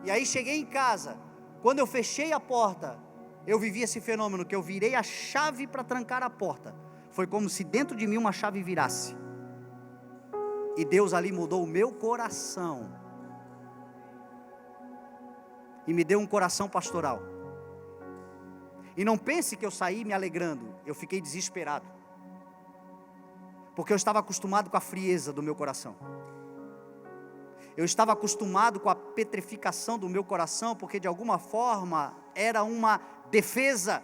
E aí cheguei em casa, quando eu fechei a porta, eu vivi esse fenômeno, que eu virei a chave para trancar a porta. Foi como se dentro de mim uma chave virasse, e Deus ali mudou o meu coração, e me deu um coração pastoral. E não pense que eu saí me alegrando, eu fiquei desesperado, porque eu estava acostumado com a frieza do meu coração. Eu estava acostumado com a petrificação do meu coração, porque de alguma forma era uma defesa.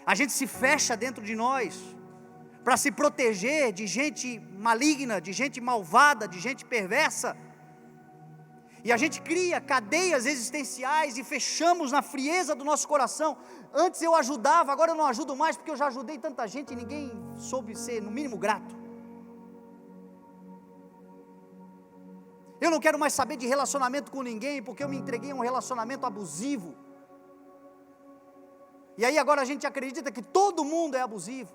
A gente se fecha dentro de nós para se proteger de gente maligna, de gente malvada, de gente perversa. E a gente cria cadeias existenciais e fechamos na frieza do nosso coração. Antes eu ajudava, agora eu não ajudo mais, porque eu já ajudei tanta gente e ninguém soube ser no mínimo grato. Eu não quero mais saber de relacionamento com ninguém, porque eu me entreguei a um relacionamento abusivo. E aí agora a gente acredita que todo mundo é abusivo.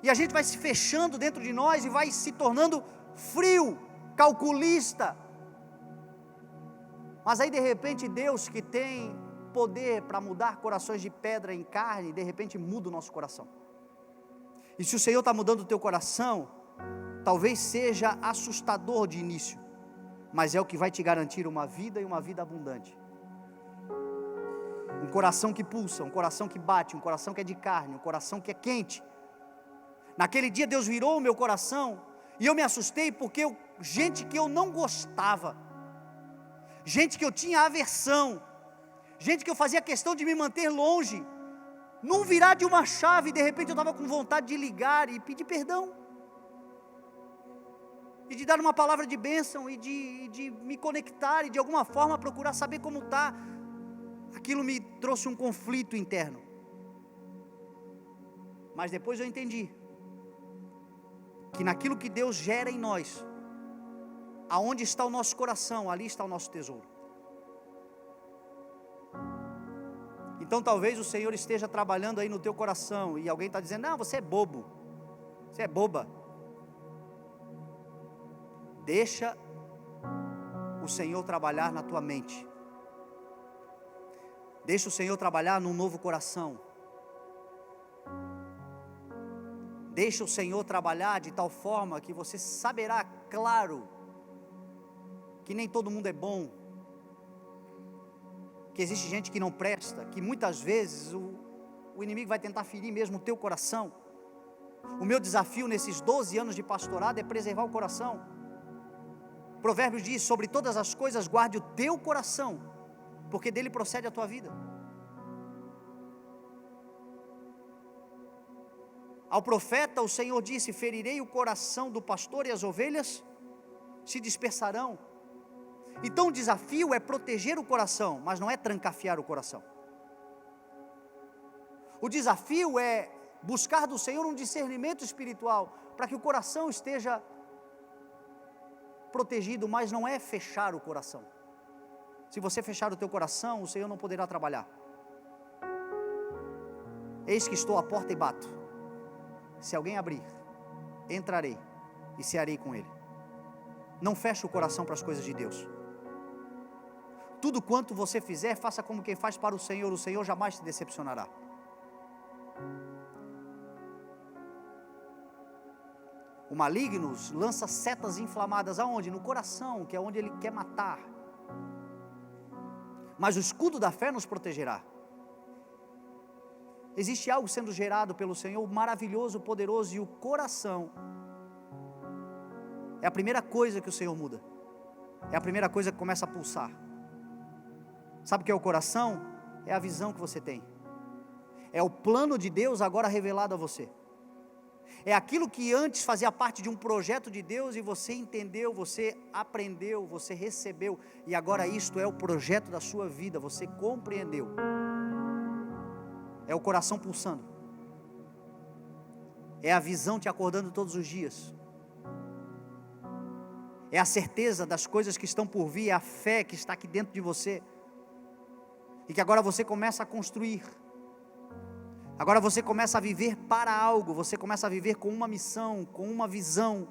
E a gente vai se fechando dentro de nós e vai se tornando frio, calculista. Mas aí de repente Deus, que tem poder para mudar corações de pedra em carne, de repente muda o nosso coração. E se o Senhor está mudando o teu coração, talvez seja assustador de início, mas é o que vai te garantir uma vida e uma vida abundante. Um coração que pulsa, um coração que bate, um coração que é de carne, um coração que é quente. Naquele dia Deus virou o meu coração, e eu me assustei porque gente que eu não gostava, gente que eu tinha aversão, gente que eu fazia questão de me manter longe, num virar de uma chave, de repente eu estava com vontade de ligar e pedir perdão, e de dar uma palavra de bênção, e de me conectar, e de alguma forma procurar saber como está. Aquilo me trouxe um conflito interno, mas depois eu entendi, que naquilo que Deus gera em nós, aonde está o nosso coração, ali está o nosso tesouro. Então talvez o Senhor esteja trabalhando aí no teu coração, e alguém está dizendo, não, você é bobo, você é boba. Deixa o Senhor trabalhar na tua mente, deixa o Senhor trabalhar num novo coração, deixa o Senhor trabalhar de tal forma que você saberá, claro, que nem todo mundo é bom, que existe gente que não presta, que muitas vezes o inimigo vai tentar ferir mesmo o teu coração. O meu desafio nesses 12 anos de pastorado é preservar o coração. Provérbios diz, sobre todas as coisas guarde o teu coração, porque dele procede a tua vida. Ao profeta o Senhor disse, ferirei o coração do pastor e as ovelhas se dispersarão. Então o desafio é proteger o coração, mas não é trancafiar o coração. O desafio é buscar do Senhor um discernimento espiritual, para que o coração esteja protegido, mas não é fechar o coração. Se você fechar o teu coração, o Senhor não poderá trabalhar. Eis que estou à porta e bato. Se alguém abrir, entrarei e cearei com ele. Não feche o coração para as coisas de Deus. Tudo quanto você fizer, faça como quem faz para o Senhor jamais te decepcionará. O maligno lança setas inflamadas aonde? No coração, que é onde ele quer matar. Mas o escudo da fé nos protegerá. Existe algo sendo gerado pelo Senhor, maravilhoso, poderoso, e o coração é a primeira coisa que o Senhor muda. É a primeira coisa que começa a pulsar. Sabe o que é o coração? É a visão que você tem. É o plano de Deus agora revelado a você. É aquilo que antes fazia parte de um projeto de Deus, e você entendeu, você aprendeu, você recebeu, e agora isto é o projeto da sua vida, você compreendeu. É o coração pulsando. É a visão te acordando todos os dias. É a certeza das coisas que estão por vir, é a fé que está aqui dentro de você. E que agora você começa a construir. Agora você começa a viver para algo, você começa a viver com uma missão, com uma visão.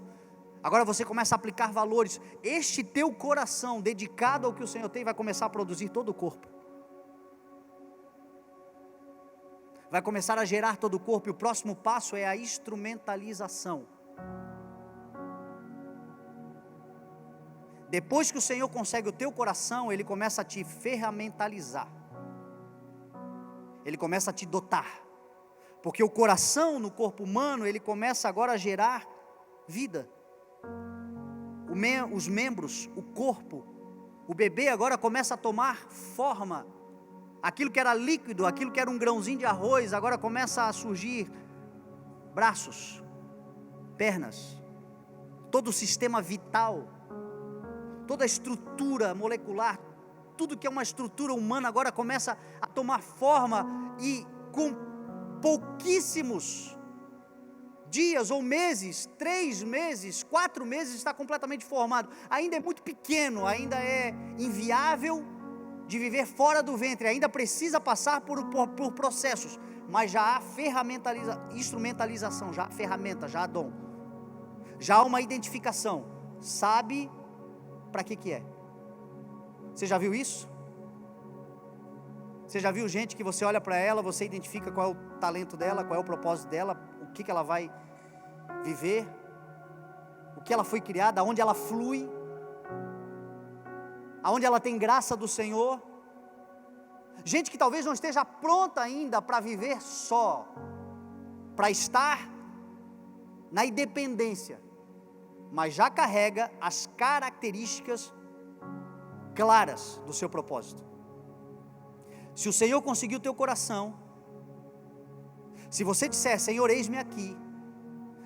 Agora você começa a aplicar valores. Este teu coração dedicado ao que o Senhor tem vai começar a produzir todo o corpo. Vai começar a gerar todo o corpo, e o próximo passo é a instrumentalização. Depois que o Senhor consegue o teu coração, Ele começa a te ferramentalizar. Ele começa a te dotar. Porque o coração no corpo humano, ele começa agora a gerar vida. Os membros, o corpo, o bebê agora começa a tomar forma. Aquilo que era líquido, aquilo que era um grãozinho de arroz, agora começa a surgir braços, pernas, todo o sistema vital, toda a estrutura molecular, tudo que é uma estrutura humana agora começa a tomar forma, e com pouquíssimos dias ou meses, 3 meses, 4 meses, está completamente formado. Ainda é muito pequeno, ainda é inviável de viver fora do ventre, ainda precisa passar por processos, mas já há instrumentalização, já há ferramenta, já há dom, já há uma identificação, sabe para que é. Você já viu isso? Você já viu gente que você olha para ela, você identifica qual é o talento dela, qual é o propósito dela, o que ela vai viver, o que ela foi criada, aonde ela flui, aonde ela tem graça do Senhor. Gente que talvez não esteja pronta ainda para viver só, para estar na independência, mas já carrega as características claras do seu propósito. Se o Senhor conseguiu o teu coração, se você disser: Senhor, eis-me aqui,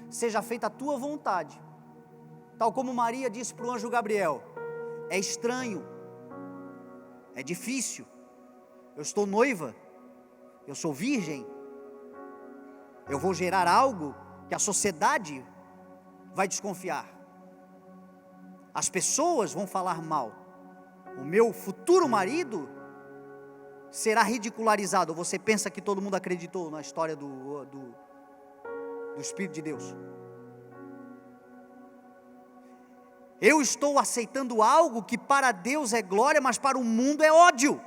seja feita a tua vontade, tal como Maria disse para o anjo Gabriel: é estranho, é difícil, eu estou noiva, eu sou virgem, eu vou gerar algo que a sociedade vai desconfiar, as pessoas vão falar mal, o meu futuro marido será ridicularizado. Você pensa que todo mundo acreditou na história do Espírito de Deus? Eu estou aceitando algo que para Deus é glória, mas para o mundo é ódio.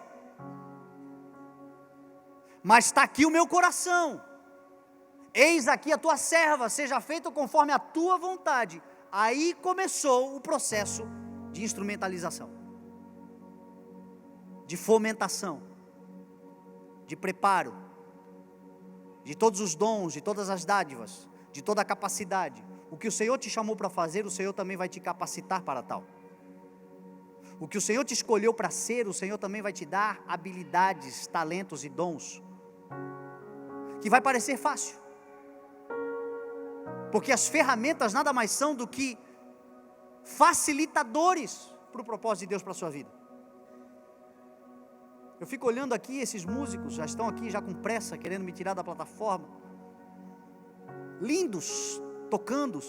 Mas está aqui o meu coração, eis aqui a tua serva, seja feito conforme a tua vontade. Aí começou o processo de instrumentalização, de fomentação, de preparo, de todos os dons, de todas as dádivas, de toda a capacidade. O que o Senhor te chamou para fazer, o Senhor também vai te capacitar para tal. O que o Senhor te escolheu para ser, o Senhor também vai te dar habilidades, talentos e dons, que vai parecer fácil, porque as ferramentas nada mais são do que facilitadores para o propósito de Deus para a sua vida. Eu fico olhando aqui, esses músicos já estão aqui, já com pressa, querendo me tirar da plataforma, lindos, tocando,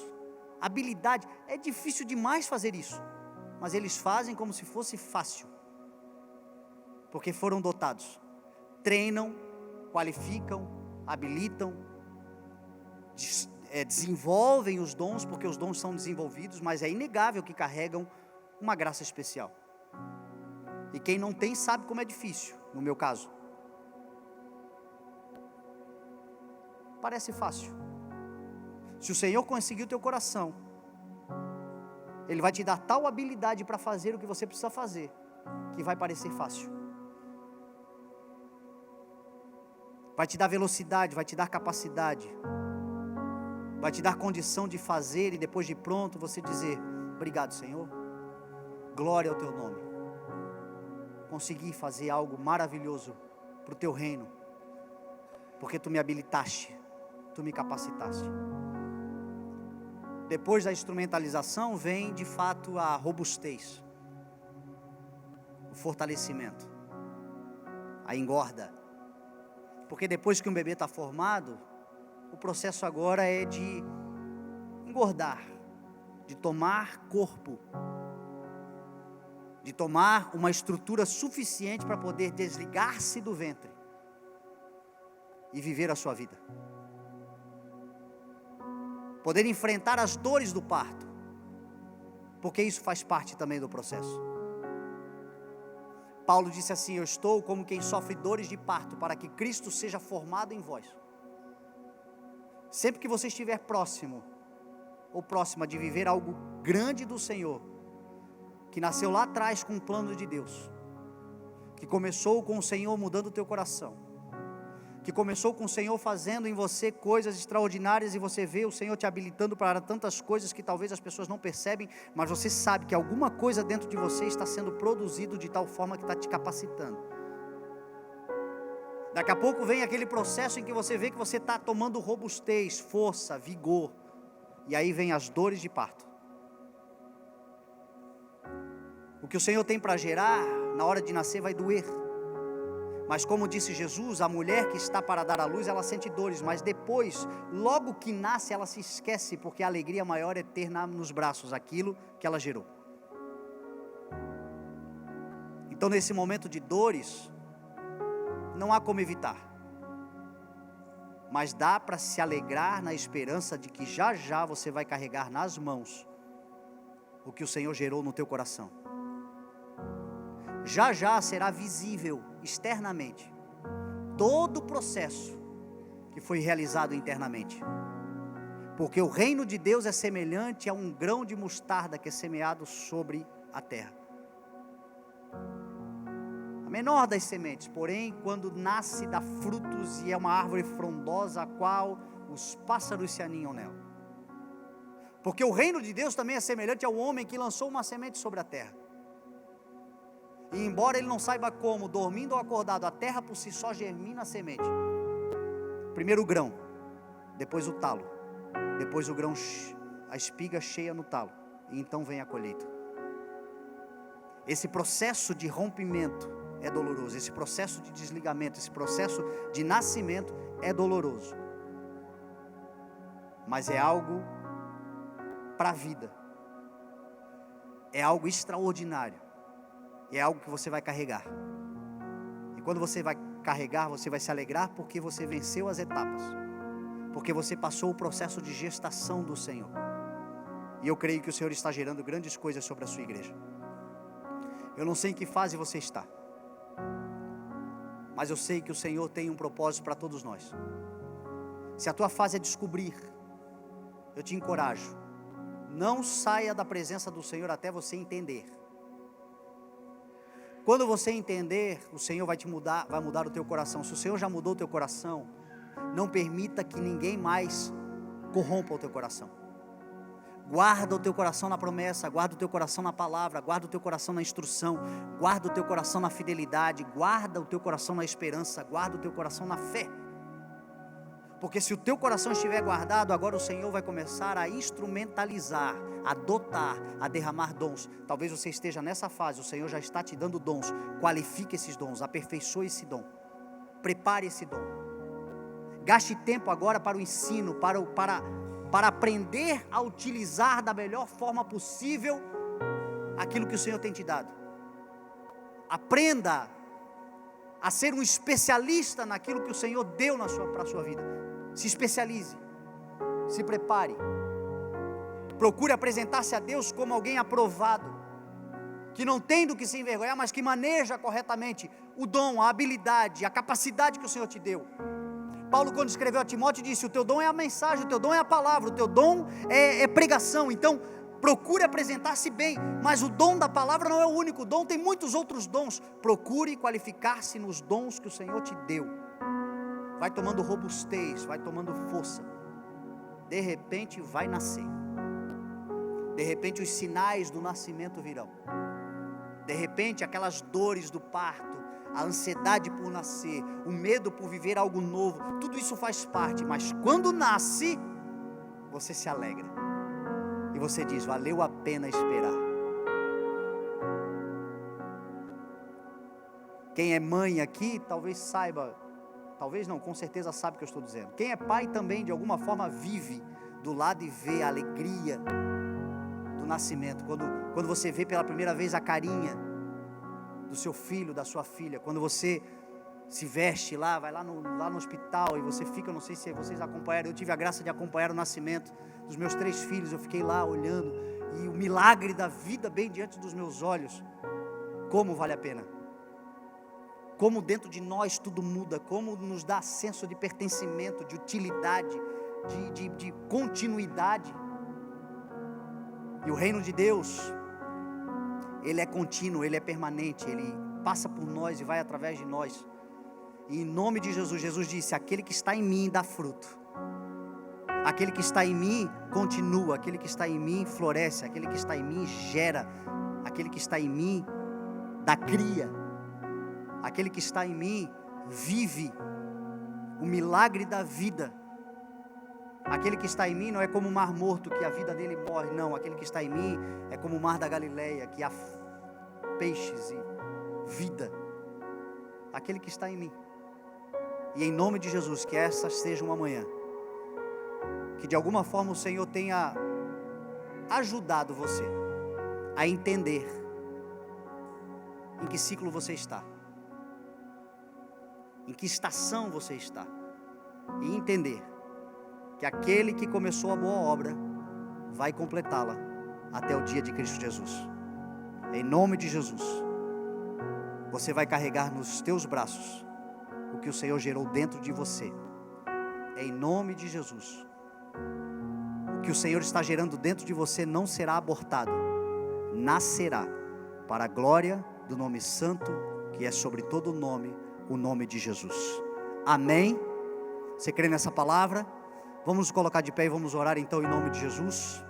habilidade, é difícil demais fazer isso, mas eles fazem como se fosse fácil, porque foram dotados, treinam, qualificam, habilitam, desenvolvem os dons, porque os dons são desenvolvidos, mas é inegável que carregam uma graça especial. E quem não tem sabe como é difícil. No meu caso, parece fácil. Se o Senhor conseguir o teu coração, Ele vai te dar tal habilidade para fazer o que você precisa fazer, que vai parecer fácil. Vai te dar velocidade, vai te dar capacidade, vai te dar condição de fazer, e depois de pronto você dizer: obrigado, Senhor, glória ao teu nome. Consegui fazer algo maravilhoso para o teu reino, porque tu me habilitaste, tu me capacitaste. Depois da instrumentalização vem de fato a robustez, o fortalecimento, a engorda, Porque depois que um bebê está formado, o processo agora é de engordar, de tomar corpo, de tomar uma estrutura suficiente para poder desligar-se do ventre e viver a sua vida. Poder enfrentar as dores do parto, porque isso faz parte também do processo. Paulo disse assim: eu estou como quem sofre dores de parto, para que Cristo seja formado em vós. Sempre que você estiver próximo ou próxima de viver algo grande do Senhor, que nasceu lá atrás com um plano de Deus, que começou com o Senhor mudando o teu coração, que começou com o Senhor fazendo em você coisas extraordinárias, e você vê o Senhor te habilitando para tantas coisas que talvez as pessoas não percebem, mas você sabe que alguma coisa dentro de você está sendo produzido de tal forma que está te capacitando. Daqui a pouco vem aquele processo em que você vê que você está tomando robustez, força, vigor, e aí vem as dores de parto. O que o Senhor tem para gerar, na hora de nascer vai doer, mas como disse Jesus, a mulher que está para dar à luz, ela sente dores, mas depois, logo que nasce, ela se esquece, porque a alegria maior é ter nos braços aquilo que ela gerou. Então nesse momento de dores, não há como evitar, mas dá para se alegrar na esperança de que já já você vai carregar nas mãos o que o Senhor gerou no teu coração. Já já será visível externamente todo o processo que foi realizado internamente, porque o reino de Deus é semelhante a um grão de mostarda que é semeado sobre a terra, a menor das sementes, porém quando nasce dá frutos e é uma árvore frondosa a qual os pássaros se aninham nela. Porque o reino de Deus também é semelhante ao homem que lançou uma semente sobre a terra. E embora ele não saiba como, dormindo ou acordado, a terra por si só germina a semente. Primeiro o grão, depois o talo, depois o grão, a espiga cheia no talo, e então vem a colheita. Esse processo de rompimento é doloroso, esse processo de desligamento, esse processo de nascimento é doloroso, mas é algo para a vida, é algo extraordinário. É algo que você vai carregar. E quando você vai carregar, você vai se alegrar porque você venceu as etapas. Porque você passou o processo de gestação do Senhor. E eu creio que o Senhor está gerando grandes coisas sobre a sua igreja. Eu não sei em que fase você está, mas eu sei que o Senhor tem um propósito para todos nós. Se a tua fase é descobrir, eu te encorajo, não saia da presença do Senhor até você entender. Quando você entender, o Senhor vai mudar o teu coração. Se o Senhor já mudou o teu coração, não permita que ninguém mais corrompa o teu coração. Guarda o teu coração na promessa, guarda o teu coração na palavra, guarda o teu coração na instrução, guarda o teu coração na fidelidade, guarda o teu coração na esperança, guarda o teu coração na fé. Porque se o teu coração estiver guardado, agora o Senhor vai começar a instrumentalizar, a dotar, a derramar dons. Talvez você esteja nessa fase, o Senhor já está te dando dons. Qualifique esses dons, aperfeiçoe esse dom, prepare esse dom. Gaste tempo agora para o ensino, para aprender a utilizar da melhor forma possível aquilo que o Senhor tem te dado. Aprenda a ser um especialista naquilo que o Senhor deu para a sua vida. Se especialize, se prepare, procure apresentar-se a Deus como alguém aprovado, que não tem do que se envergonhar, mas que maneja corretamente o dom, a habilidade, a capacidade que o Senhor te deu. Paulo, quando escreveu a Timóteo, disse: o teu dom é a mensagem, o teu dom é a palavra, o teu dom é pregação. Então procure apresentar-se bem, mas o dom da palavra não é o único dom, tem muitos outros dons. Procure qualificar-se nos dons que o Senhor te deu. Vai tomando robustez, vai tomando força. De repente vai nascer. De repente os sinais do nascimento virão. De repente aquelas dores do parto, a ansiedade por nascer, o medo por viver algo novo, tudo isso faz parte, mas quando nasce, você se alegra. E você diz: valeu a pena esperar. Quem é mãe aqui, talvez saiba, talvez não, com certeza sabe o que eu estou dizendo. Quem é pai também, de alguma forma, vive do lado e vê a alegria do nascimento. Quando você vê pela primeira vez a carinha do seu filho, da sua filha, quando você se veste lá, vai lá no hospital e você fica, não sei se vocês acompanharam, eu tive a graça de acompanhar o nascimento dos meus 3 filhos, eu fiquei lá olhando, e o milagre da vida bem diante dos meus olhos. Como vale a pena, como dentro de nós tudo muda, como nos dá senso de pertencimento, de utilidade, de continuidade. E o reino de Deus, ele é contínuo, ele é permanente, ele passa por nós e vai através de nós. E em nome de Jesus, Jesus disse: aquele que está em mim dá fruto, aquele que está em mim continua, aquele que está em mim floresce, aquele que está em mim gera, aquele que está em mim dá cria, aquele que está em mim vive o milagre da vida. Aquele que está em mim não é como o mar morto, que a vida dele morre, não. Aquele que está em mim é como o mar da Galileia, que há peixes e vida. Aquele que está em mim. E em nome de Jesus, que essa seja uma manhã que de alguma forma o Senhor tenha ajudado você a entender em que ciclo você está, em que estação você está, e entender que aquele que começou a boa obra vai completá-la até o dia de Cristo Jesus. Em nome de Jesus, você vai carregar nos teus braços o que o Senhor gerou dentro de você. Em nome de Jesus, o que o Senhor está gerando dentro de você não será abortado, nascerá para a glória do nome santo, que é sobre todo nome, o nome de Jesus. Amém? Você crê nessa palavra? Vamos nos colocar de pé e vamos orar então em nome de Jesus.